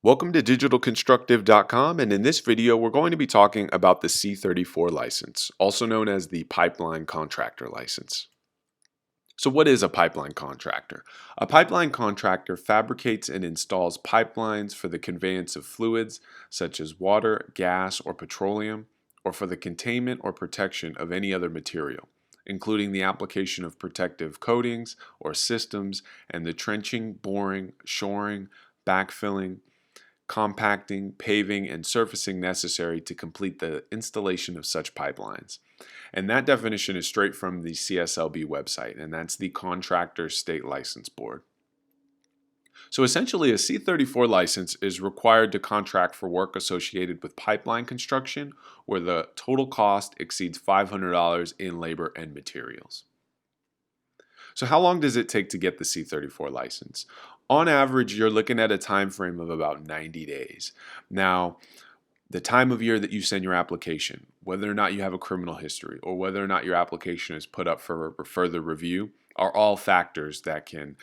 Welcome to digitalconstructive.com, and in this video we're going to be talking about the C-34 license, also known as the pipeline contractor license. So what is a pipeline contractor? A pipeline contractor fabricates and installs pipelines for the conveyance of fluids such as water, gas, or petroleum, or for the containment or protection of any other material, including the application of protective coatings or systems and the trenching, boring, shoring, backfilling, compacting, paving, and surfacing necessary to complete the installation of such pipelines. And that definition is straight from the CSLB website, and that's the Contractor State License Board. So essentially, a C-34 license is required to contract for work associated with pipeline construction where the total cost exceeds $500 in labor and materials. So how long does it take to get the C-34 license? On average, you're looking at a time frame of about 90 days. Now, the time of year that you send your application, whether or not you have a criminal history, or whether or not your application is put up for further review, are all factors that can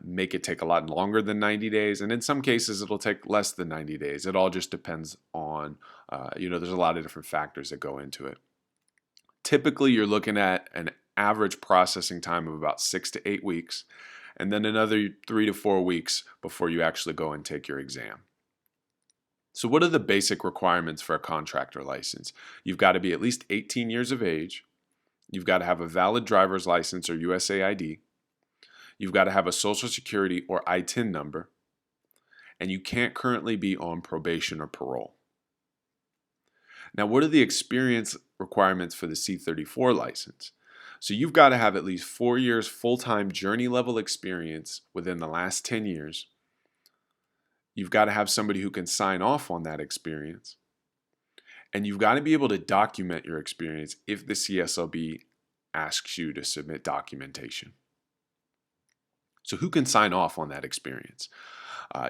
make it take a lot longer than 90 days. And in some cases, it'll take less than 90 days. It all just depends on, there's a lot of different factors that go into it. Typically, you're looking at an average processing time of about 6 to 8 weeks, and then another 3 to 4 weeks before you actually go and take your exam. So what are the basic requirements for a contractor license? You've got to be at least 18 years of age. You've got to have a valid driver's license or USAID. You've got to have a Social Security or ITIN number. And you can't currently be on probation or parole. Now, what are the experience requirements for the C-34 license? So you've got to have at least 4 years full-time journey level experience within the last 10 years. You've got to have somebody who can sign off on that experience. And you've got to be able to document your experience if the CSLB asks you to submit documentation. So who can sign off on that experience?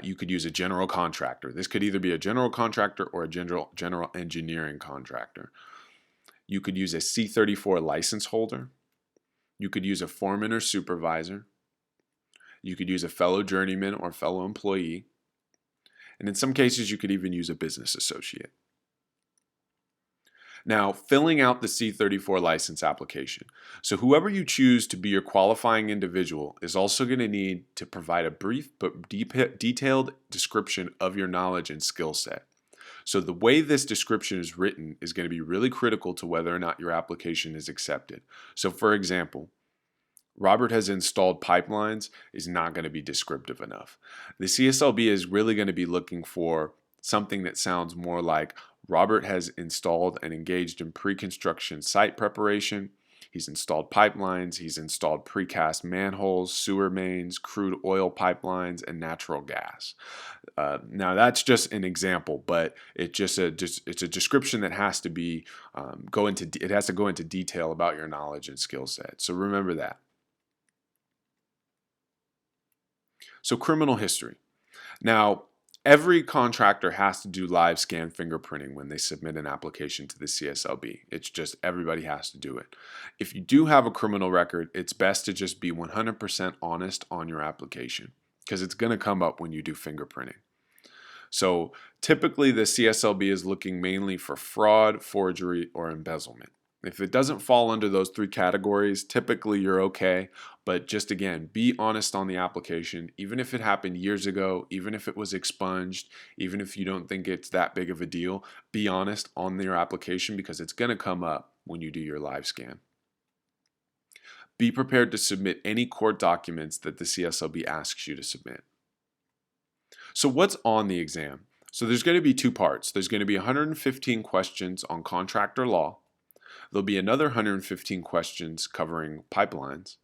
You could use a general contractor. This could either be a general contractor or a general engineering contractor. You could use a C-34 license holder. You could use a foreman or supervisor. You could use a fellow journeyman or fellow employee. And in some cases, you could even use a business associate. Now, filling out the C-34 license application. So whoever you choose to be your qualifying individual is also going to need to provide a brief but detailed description of your knowledge and skill set. So the way this description is written is going to be really critical to whether or not your application is accepted. So for example, Robert has installed pipelines is not going to be descriptive enough. The CSLB is really going to be looking for something that sounds more like Robert has installed and engaged in pre-construction site preparation. He's installed pipelines, he's installed precast manholes, sewer mains, crude oil pipelines, and natural gas. Now that's just an example, but it's a description that has to be go into detail about your knowledge and skill set. So remember that. So criminal history. Now, every contractor has to do live scan fingerprinting when they submit an application to the CSLB. It's just everybody has to do it. If you do have a criminal record, it's best to just be 100% honest on your application because it's going to come up when you do fingerprinting. So typically the CSLB is looking mainly for fraud, forgery, or embezzlement. If it doesn't fall under those three categories, typically you're okay. But just again, be honest on the application, even if it happened years ago, even if it was expunged, even if you don't think it's that big of a deal, be honest on your application because it's going to come up when you do your live scan. Be prepared to submit any court documents that the CSLB asks you to submit. So what's on the exam? So there's going to be two parts. There's going to be 115 questions on contractor law. There'll be another 115 questions covering pipelines.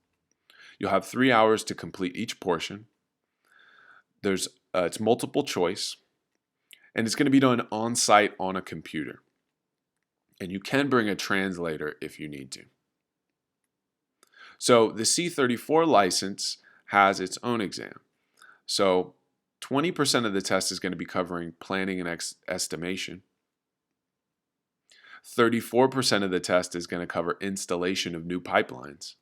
You'll have 3 hours to complete each portion. It's multiple choice, and it's going to be done on site on a computer. And you can bring a translator if you need to. So the C-34 license has its own exam. So 20% of the test is going to be covering planning and estimation. 34% of the test is going to cover installation of new pipelines.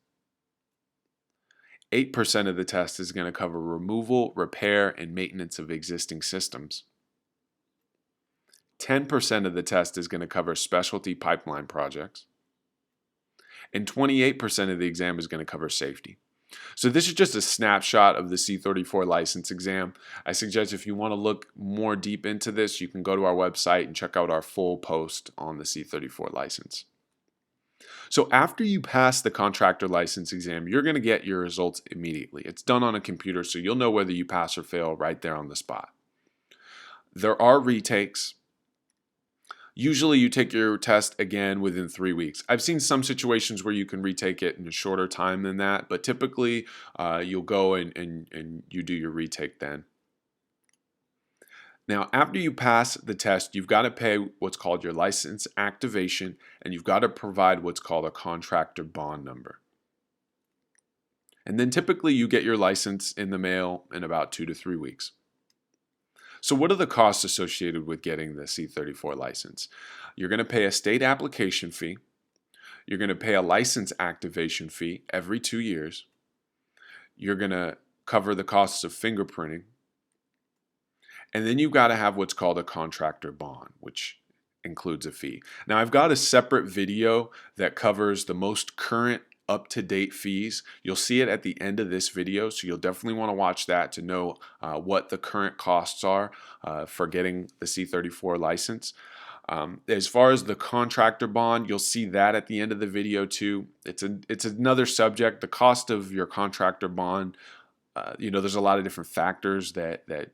8% of the test is going to cover removal, repair, and maintenance of existing systems. 10% of the test is going to cover specialty pipeline projects, and 28% of the exam is going to cover safety. So this is just a snapshot of the C-34 license exam. I suggest if you want to look more deep into this, you can go to our website and check out our full post on the C-34 license. So after you pass the contractor license exam, you're going to get your results immediately. It's done on a computer, so you'll know whether you pass or fail right there on the spot. There are retakes. Usually you take your test again within 3 weeks. I've seen some situations where you can retake it in a shorter time than that, but typically you'll go and you do your retake then. Now, after you pass the test, you've got to pay what's called your license activation, and you've got to provide what's called a contractor bond number. And then typically you get your license in the mail in about 2 to 3 weeks. So what are the costs associated with getting the C-34 license? You're going to pay a state application fee. You're going to pay a license activation fee every 2 years. You're going to cover the costs of fingerprinting. And then you've got to have what's called a contractor bond, which includes a fee. Now, I've got a separate video that covers the most current up-to-date fees. You'll see it at the end of this video, so you'll definitely want to watch that to know what the current costs are for getting the C-34 license. As far as the contractor bond, you'll see that at the end of the video too. It's another subject. The cost of your contractor bond, there's a lot of different factors that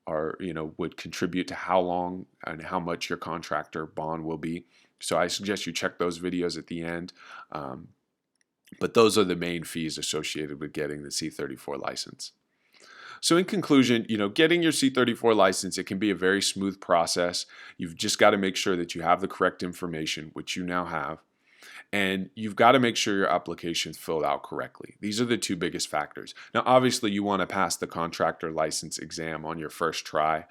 are, would contribute to how long and how much your contractor bond will be. So I suggest you check those videos at the end. But those are the main fees associated with getting the C-34 license. So in conclusion, getting your C-34 license, it can be a very smooth process. You've just got to make sure that you have the correct information, which you now have. And you've got to make sure your application is filled out correctly. These are the two biggest factors. Now, obviously, you want to pass the contractor license exam on your first try.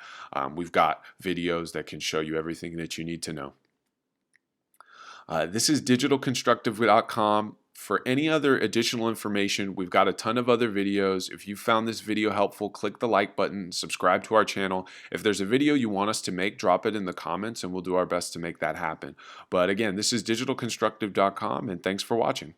We've got videos that can show you everything that you need to know. This is digitalconstructive.com. For any other additional information, we've got a ton of other videos. If you found this video helpful, click the like button, subscribe to our channel. If there's a video you want us to make, drop it in the comments and we'll do our best to make that happen. But again, this is digitalconstructive.com, and thanks for watching.